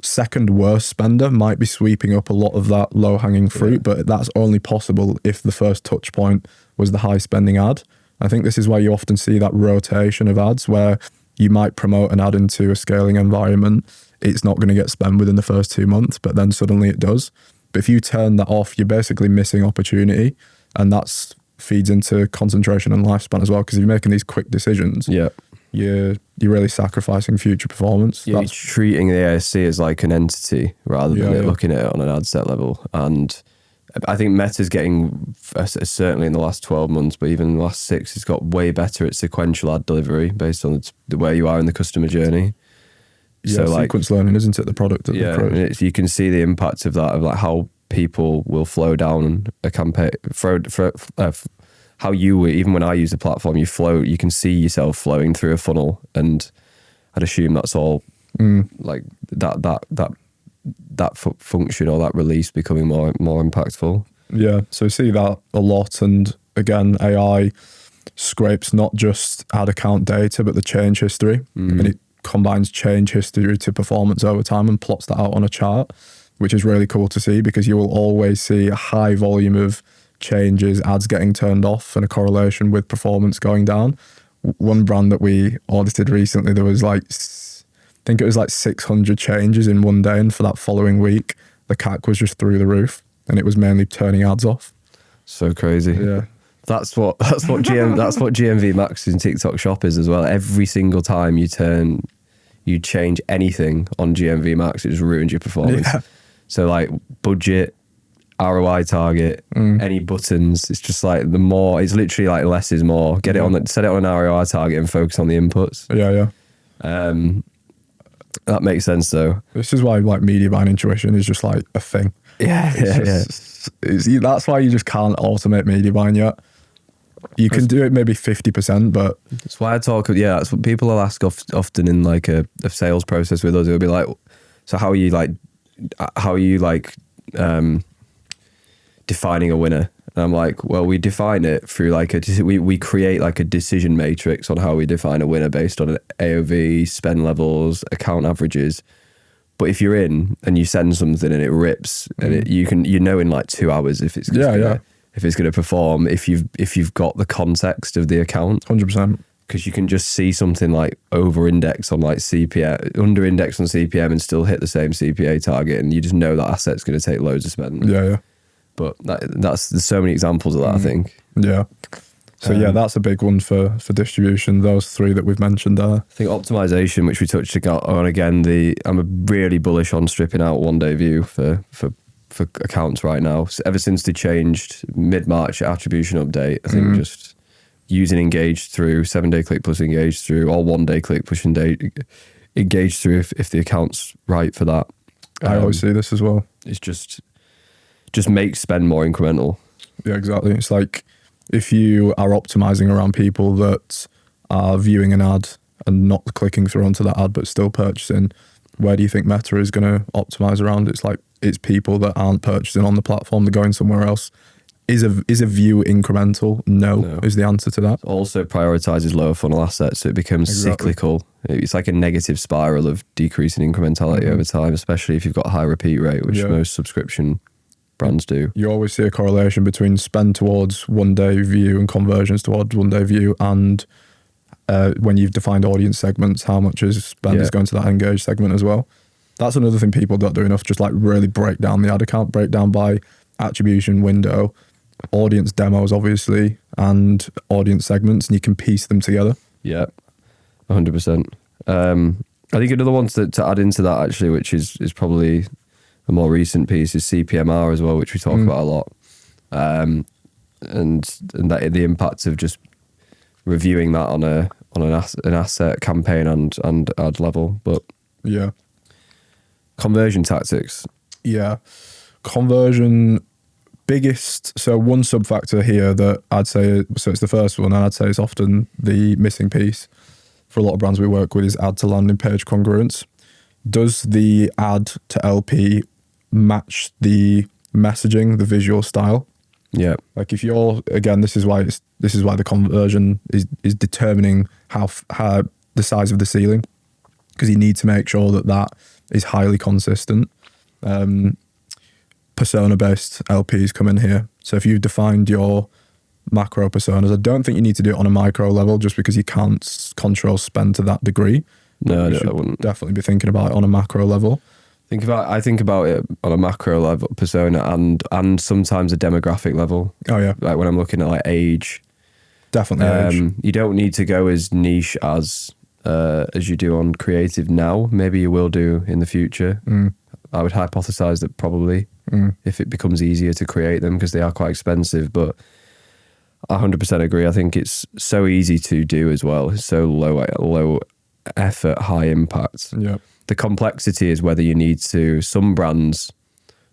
second worst spender might be sweeping up a lot of that low-hanging fruit, but that's only possible if the first touch point was the high-spending ad. I think this is why you often see that rotation of ads where you might promote an ad into a scaling environment. It's not going to get spent within the first 2 months, but then suddenly it does. But if you turn that off, you're basically missing opportunity, and that feeds into concentration and lifespan as well. Because if you're making these quick decisions, you're really sacrificing future performance. You're treating the ASC as like an entity rather than looking at it on an ad set level. And I think Meta's getting, certainly in the last 12 months, but even in the last 6, it's got way better at sequential ad delivery based on the where you are in the customer journey. Yeah, so sequence learning, isn't it? The product that they create. You can see the impact of that, of like how people will flow down a campaign, how you, even when I use the platform, you can see yourself flowing through a funnel, and I'd assume that's all like that function or that release becoming more impactful. Yeah, so see that a lot, and again, AI scrapes not just ad account data, but the change history. And it combines change history to performance over time and plots that out on a chart, which is really cool to see, because you will always see a high volume of changes, ads getting turned off, and a correlation with performance going down. One brand that we audited recently, there was like, I think it was like 600 changes in one day, and for that following week, the CAC was just through the roof, and it was mainly turning ads off. So crazy. Yeah. That's what GMV Max in TikTok Shop is as well. Every single time you change anything on GMV Max, it just ruins your performance. Yeah. So like budget, ROI target, any buttons, it's just like it's literally like less is more. Set it on an ROI target and focus on the inputs. Yeah. That makes sense though. This is why like media buying intuition is just like a thing. Yeah. That's why you just can't automate media buying yet. You can do it maybe 50%, but that's why I talk. Yeah, that's what people will ask often in like a sales process with us. It'll be like, so how are you defining a winner? And I'm like, well, we define it through like we create like a decision matrix on how we define a winner based on an AOV, spend levels, account averages. But if you're in and you send something and it rips, and you know in like 2 hours if it's if it's going to perform, if you've got the context of the account. 100%. Because you can just see something like over-index on like CPM, under-index on CPM and still hit the same CPA target, and you just know that asset's going to take loads of spend. Yeah. But there's so many examples of that, I think. Yeah. So that's a big one for distribution, those three that we've mentioned there. I think optimization, which we touched on again, I'm really bullish on stripping out one-day view for accounts right now. So ever since they changed mid-March attribution update, I think just using engage through, 7-day click plus engage through, or 1-day click push and engage through if the account's right for that. I always see this as well. It's just makes spend more incremental. Yeah, exactly. It's like if you are optimizing around people that are viewing an ad and not clicking through onto that ad but still purchasing, where do you think Meta is going to optimize around? It's like it's people that aren't purchasing on the platform, they're going somewhere else. Is a view incremental? No, is the answer to that. Also prioritizes lower funnel assets, so it becomes cyclical. It's like a negative spiral of decreasing incrementality over time, especially if you've got a high repeat rate, which most subscription brands do. You always see a correlation between spend towards 1-day view and conversions towards 1-day view, and when you've defined audience segments, how much is spend is going to that engaged segment as well. That's another thing people don't do enough, just like really break down the ad account, break down by attribution window, audience demos obviously, and audience segments, and you can piece them together. Yeah, 100%. I think another one to add into that actually, which is probably a more recent piece, is CPMR as well, which we talk about a lot, and that the impact of just reviewing that on an asset campaign and ad level. But conversion tactics. Yeah, conversion biggest. So one sub factor here that I'd say, so it's the first one, and I'd say it's often the missing piece for a lot of brands we work with, is ad to landing page congruence. Does the ad to LP match the messaging, the visual style? Yeah. Like if you're, again, this is why the conversion is determining how the size of the ceiling, because you need to make sure that is highly consistent. Persona-based LPs come in here. So if you've defined your macro personas, I don't think you need to do it on a micro level, just because you can't control spend to that degree. No, I wouldn't. Definitely be thinking about it on a macro level. I think about it on a macro level, persona, and sometimes a demographic level. Oh yeah. Like when I'm looking at like age. Definitely age. You don't need to go as niche as you do on creative now. Maybe you will do in the future. I would hypothesize that probably if it becomes easier to create them, because they are quite expensive. But I 100% agree. I think it's so easy to do as well. It's so low effort, high impact. Yeah. The complexity is whether you need to. Some brands,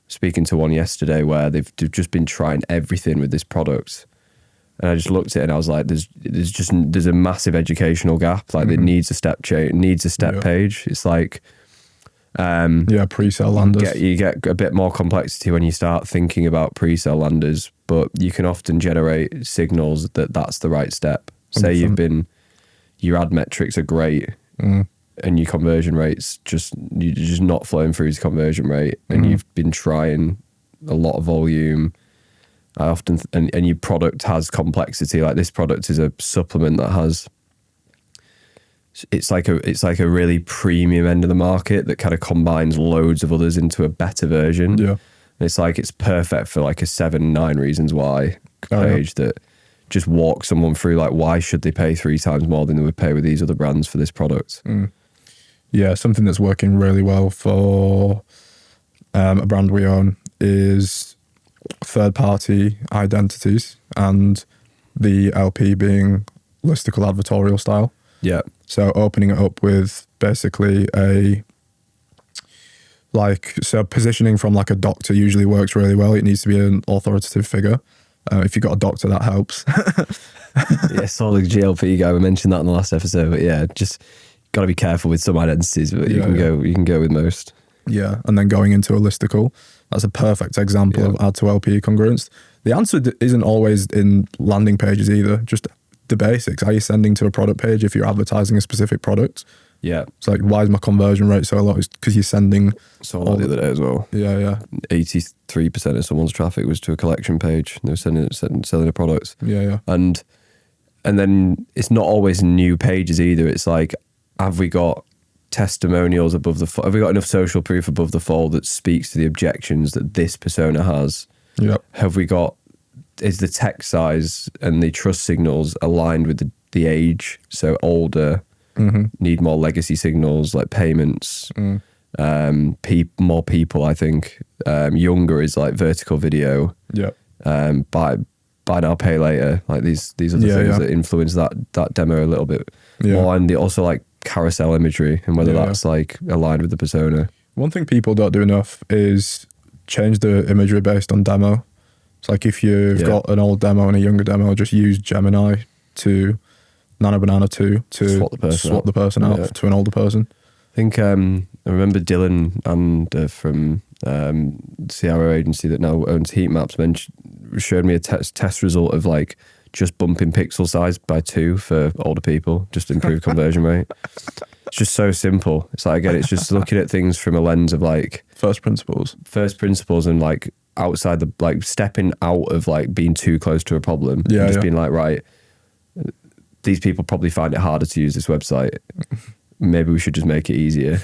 speaking to one yesterday, where they've just been trying everything with this product, and I just looked at it and I was like, there's a massive educational gap. Like it needs a step change, needs a step page. It's like Pre-sale landers. You get a bit more complexity when you start thinking about pre-sale landers, but you can often generate signals that that's the right step. Say 100%. Your ad metrics are great, and your conversion rates you're just not flowing through to conversion rate, and you've been trying a lot of volume. I often and your product has complexity. Like this product is a supplement that has. It's like a really premium end of the market that kind of combines loads of others into a better version. Yeah, and it's perfect for like a 7-9 reasons why page that just walks someone through like why should they pay 3 times more than they would pay with these other brands for this product. Yeah, something that's working really well for a brand we own is third-party identities, and the LP being listicle advertorial style. Yeah. So opening it up with basically positioning from like a doctor usually works really well. It needs to be an authoritative figure. If you've got a doctor, that helps. Yeah, I saw the GLP guy. We mentioned that in the last episode, but yeah, just got to be careful with some identities, but you can go with most. Yeah, and then going into a listicle, that's a perfect example of add to LP congruence. The answer isn't always in landing pages either. Just the basics. Are you sending to a product page if you're advertising a specific product? Yeah. It's like, why is my conversion rate so low? It's because you're sending. Saw that the other day as well. Yeah. 83% of someone's traffic was to a collection page. They were selling a product. Yeah. And then it's not always new pages either. It's like, have we got testimonials above the fold? Have we got enough social proof above the fold that speaks to the objections that this persona has? Yep. Have we got, is the text size and the trust signals aligned with the age? So older need more legacy signals like payments, more people, I think. Younger is like vertical video. Yep. Buy now, pay later. Like these are the things that influence that demo a little bit more. And also like carousel imagery and whether that's like aligned with the persona. One thing people don't do enough is change the imagery based on demo. It's like if you've got an old demo and a younger demo, just use Gemini to Nano Banana 2 to swap the person out to an older person. I think I remember Dylan and from CRO agency that now owns Heat Maps showed me a test result of like just bumping pixel size by 2 for older people, just improve conversion rate. It's just so simple. It's like, again, it's just looking at things from a lens of like first principles and like outside the, like stepping out of like being too close to a problem and just being like, right, these people probably find it harder to use this website. Maybe we should just make it easier.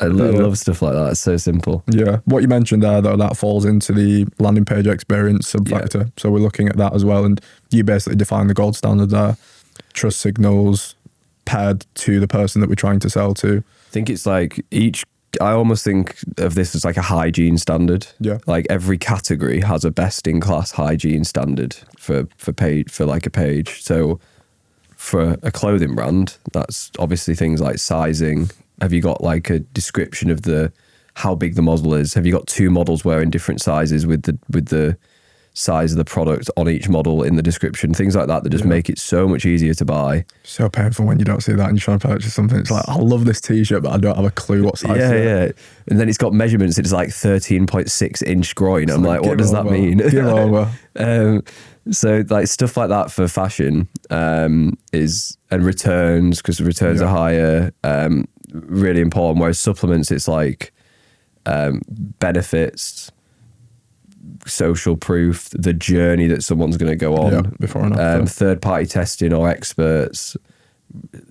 I love stuff like that. It's so simple. Yeah. What you mentioned there, though, that falls into the landing page experience sub-factor. Yeah. So we're looking at that as well. And you basically define the gold standard there. Trust signals paired to the person that we're trying to sell to. I think it's like I almost think of this as like a hygiene standard. Yeah. Like every category has a best in class hygiene standard for like a page. So for a clothing brand, that's obviously things like sizing. Have you got like a description of how big the model is? Have you got 2 models wearing different sizes with the size of the product on each model in the description? Things like that just make it so much easier to buy. So painful when you don't see that and you're trying to purchase something. It's like, I love this t-shirt, but I don't have a clue what size it is. Yeah. And then it's got measurements. It's like 13.6 inch groin. I'm like, what does that mean? Give over. So like stuff like that for fashion and returns, because returns are higher, really important. Whereas supplements, it's like benefits, social proof, the journey that someone's going to go on, before and after. Third-party testing or experts,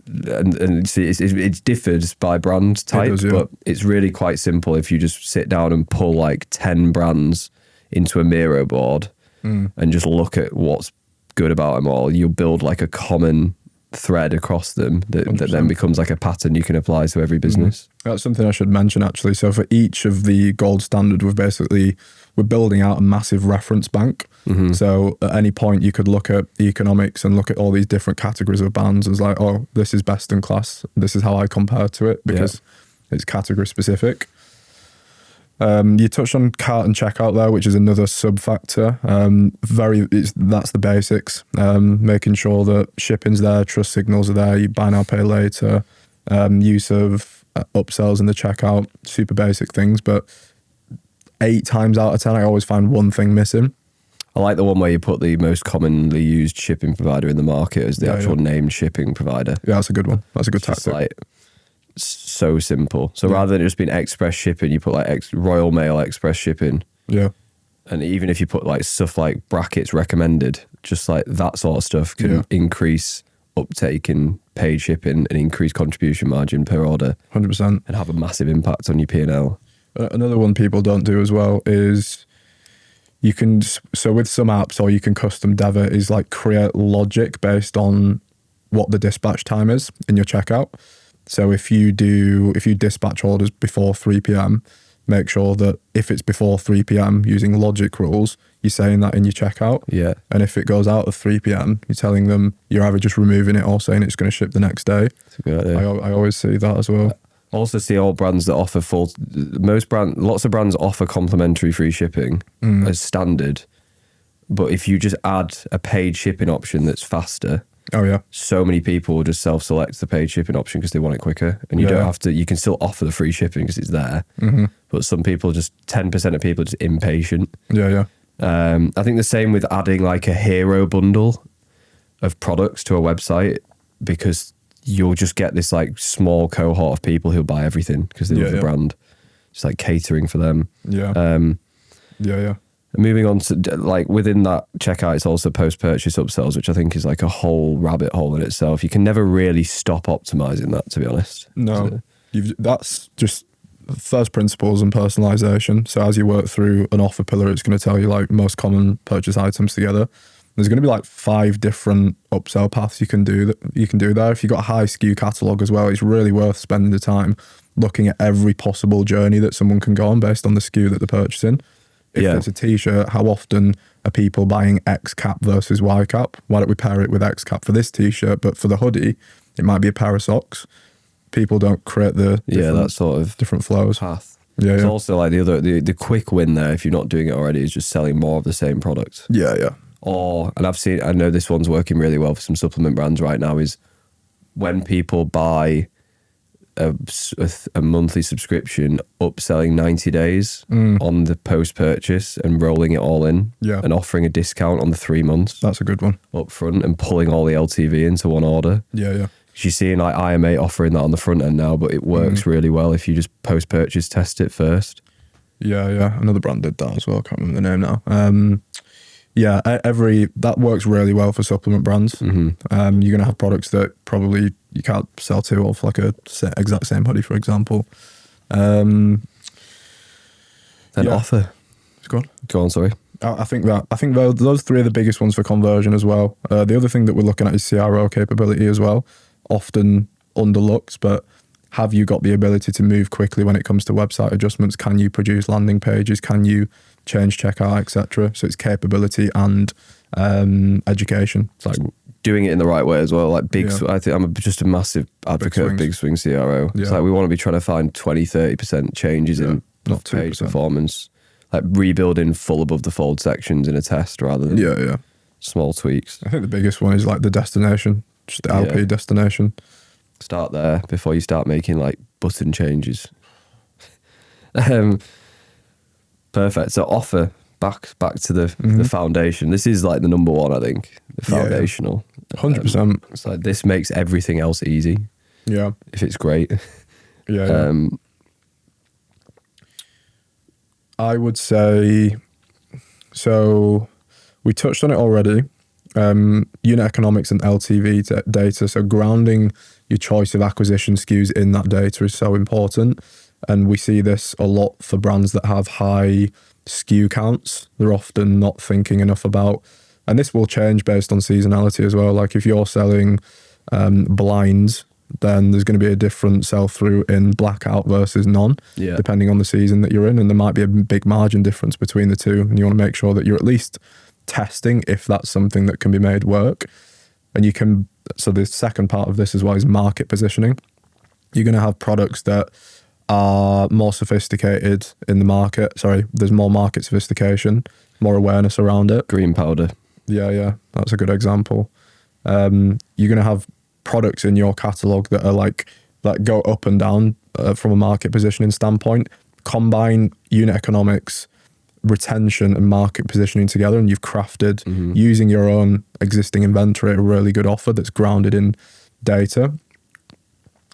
and see, it differs by brand type, but it's really quite simple if you just sit down and pull like 10 brands into a Miro board and just look at what's good about them all. You'll build like a common thread across them that then becomes like a pattern you can apply to every business. That's something I should mention actually. So for each of the gold standard, we're building out a massive reference bank. So at any point you could look at economics and look at all these different categories of brands as like, oh, this is best in class. This is how I compare to it because it's category specific. You touched on cart and checkout there, which is another sub-factor. That's the basics. Making sure that shipping's there, trust signals are there, you buy now, pay later, use of upsells in the checkout, super basic things, but 8 times out of 10, I always find one thing missing. I like the one where you put the most commonly used shipping provider in the market as the actual named shipping provider. Yeah, that's a good one. That's a good It's tactic. like so simple. So rather than it just being express shipping, you put like Royal Mail express shipping. Yeah. And even if you put like stuff like brackets recommended, just like that sort of stuff can increase uptake in paid shipping and increase contribution margin per order 100%. and have a massive impact on your P&L. Another one people don't do as well is you can, so with some apps, or you can custom dev it, is like create logic based on what the dispatch time is in your checkout. So if you dispatch orders before 3 p.m, make sure that if it's before 3 p.m, using logic rules, you're saying that in your checkout. Yeah. And if it goes out of 3 p.m, you're telling them you're either just removing it or saying it's going to ship the next day. That's a good idea. I always see that as well. Also see all brands that offer lots of brands offer complimentary free shipping as standard. But if you just add a paid shipping option that's faster, Oh yeah. so many people will just self-select the paid shipping option because they want it quicker. And you don't have to, you can still offer the free shipping because it's there. But some people 10% of people are just impatient. Yeah. I think the same with adding like a hero bundle of products to a website, because you'll just get this like small cohort of people who'll buy everything because they love the brand. It's like catering for them. Yeah. Moving on to like within that checkout, it's also post-purchase upsells, which I think is like a whole rabbit hole in itself. You can never really stop optimizing that, to be honest. No, that's just first principles and personalization. So as you work through an offer pillar, it's going to tell you like most common purchase items together. There's going to be like 5 different upsell paths you can do there. If you've got a high SKU catalog as well, it's really worth spending the time looking at every possible journey that someone can go on based on the SKU that they're purchasing. If it's a t-shirt, how often are people buying X cap versus Y cap? Why don't we pair it with X cap for this t-shirt, but for the hoodie, it might be a pair of socks. People don't create the that sort of different flows. path. Yeah. It's also like the quick win there, if you're not doing it already, is just selling more of the same product. Yeah. I know this one's working really well for some supplement brands right now, is when people buy a monthly subscription, upselling 90 days on the post-purchase and rolling it all in and offering a discount on the 3 months. That's a good one. Up front and pulling all the LTV into one order. Yeah. You're seeing like IMA offering that on the front end now, but it works really well if you just post-purchase test it first. Yeah. Another brand did that as well. I can't remember the name now. That works really well for supplement brands. You're going to have products that probably you can't sell two of, like a exact same hoodie, for example. Then offer. Go on, sorry. I think those 3 are the biggest ones for conversion as well. The other thing that we're looking at is CRO capability as well. Often underlooked, but have you got the ability to move quickly when it comes to website adjustments? Can you produce landing pages? Can you change checkout, etc.? So it's capability and education. It's like doing it in the right way as well. Like I think I'm just a massive advocate of big swing CRO. It's like we want to be trying to find 20-30% changes in page performance, like rebuilding full above the fold sections in a test rather than small tweaks. I think the biggest one is like the destination, just the LP destination. Start there before you start making like button changes. Perfect. So offer back to the foundation. This is like the number one, I think. The foundational. 100%. It's like this makes everything else easy. Yeah. If it's great. Yeah. I would say, so we touched on it already. Unit economics and LTV data. So grounding your choice of acquisition SKUs in that data is so important. And we see this a lot for brands that have high SKU counts. They're often not thinking enough about, and this will change based on seasonality as well. Like if you're selling blinds, then there's going to be a different sell-through in blackout versus none, depending on the season that you're in. And there might be a big margin difference between the two. And you want to make sure that you're at least testing if that's something that can be made work. And you can, so the second part of this as well is market positioning. You're going to have products that are more sophisticated in the market. There's more market sophistication, more awareness around it. Green powder. Yeah. That's a good example. You're going to have products in your catalog that are like that go up and down from a market positioning standpoint. Combine unit economics, retention, and market positioning together, and you've crafted, using your own existing inventory, a really good offer that's grounded in data.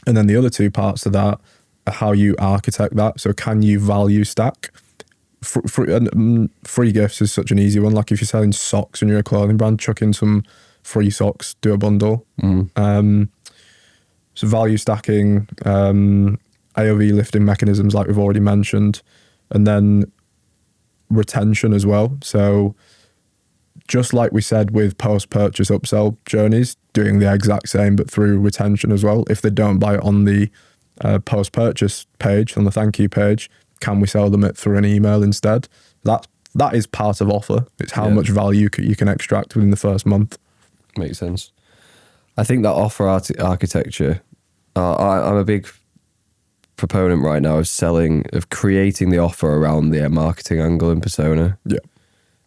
And then the other two parts of that are how you architect that. So can you value stack? Free gifts is such an easy one. Like if you're selling socks and you're a clothing brand, chuck in some free socks, do a bundle. So value stacking, AOV lifting mechanisms like we've already mentioned, and then retention as well. So just like we said with post-purchase upsell journeys, doing the exact same but through retention as well. If they don't buy it on the post-purchase page, on the thank you page, can we sell them it through an email instead? That is part of offer. It's how much value you can extract within the first month. Makes sense. I think that offer architecture, I'm a big proponent right now of creating the offer around the marketing angle and persona. Yeah.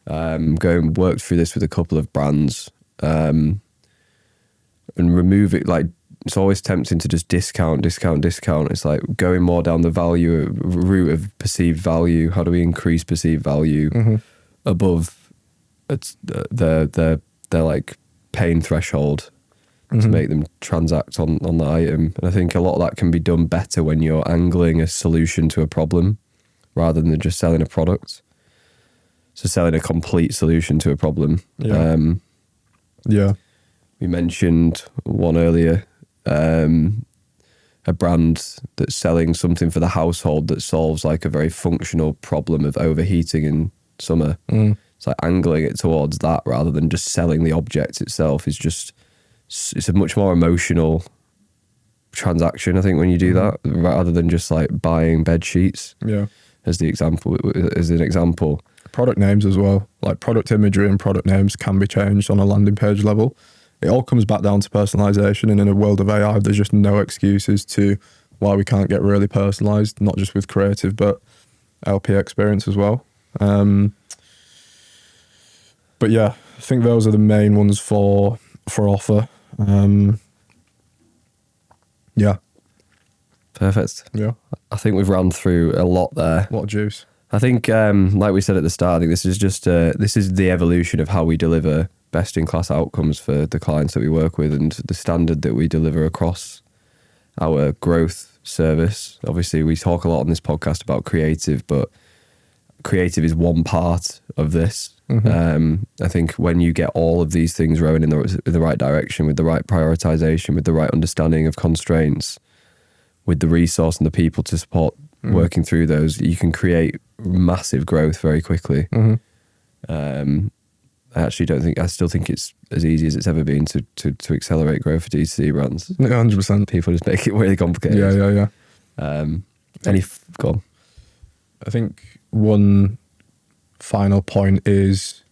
Worked through this with a couple of brands, and remove it. Like, it's always tempting to just discount. It's like going more down the value route of perceived value. How do we increase perceived value above their like pain threshold to make them transact on the item? And I think a lot of that can be done better when you're angling a solution to a problem rather than just selling a product. So selling a complete solution to a problem. We mentioned one earlier, a brand that's selling something for the household that solves like a very functional problem of overheating in summer. It's like angling it towards that rather than just selling the object itself. It's a much more emotional transaction, I think, when you do that, rather than just like buying bed sheets. As an example. Product names as well, like product imagery and product names can be changed on a landing page level. It all comes back down to personalization, and in a world of AI, there's just no excuses to why we can't get really personalized, not just with creative, but LP experience as well. But yeah, I think those are the main ones for offer. Perfect. Yeah. I think we've run through a lot there. What juice. I think, like we said at the start, I think this is the evolution of how we deliver best-in-class outcomes for the clients that we work with, and the standard that we deliver across our growth service. Obviously, we talk a lot on this podcast about creative, but creative is one part of this. I think when you get all of these things rowing in the right direction, with the right prioritization, with the right understanding of constraints, with the resource and the people to support working through those, you can create massive growth very quickly. I still think it's as easy as it's ever been to accelerate growth for DTC brands. 100%. People just make it really complicated. Go on. I think one final point is,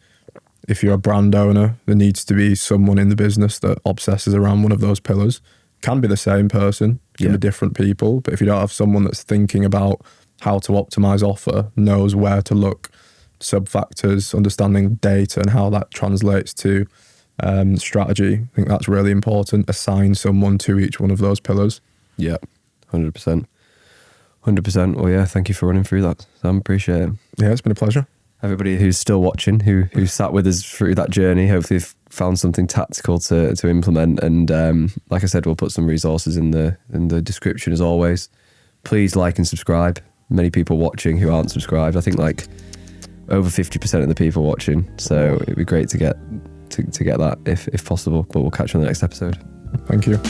if you're a brand owner, there needs to be someone in the business that obsesses around one of those pillars. Can be the same person, can be different people, but if you don't have someone that's thinking about how to optimize offer, knows where to look, sub-factors, understanding data and how that translates to strategy, I think that's really important. Assign someone to each one of those pillars. Yeah, 100%. 100%. Well, yeah, thank you for running through that, Sam. Appreciate it. Yeah, it's been a pleasure. Everybody who's still watching, who sat with us through that journey, hopefully found something tactical to implement. And like I said, we'll put some resources in the description as always. Please like and subscribe. Many people watching who aren't subscribed. I think like over 50% of the people watching. So it'd be great to get that if possible. But we'll catch you on the next episode. Thank you.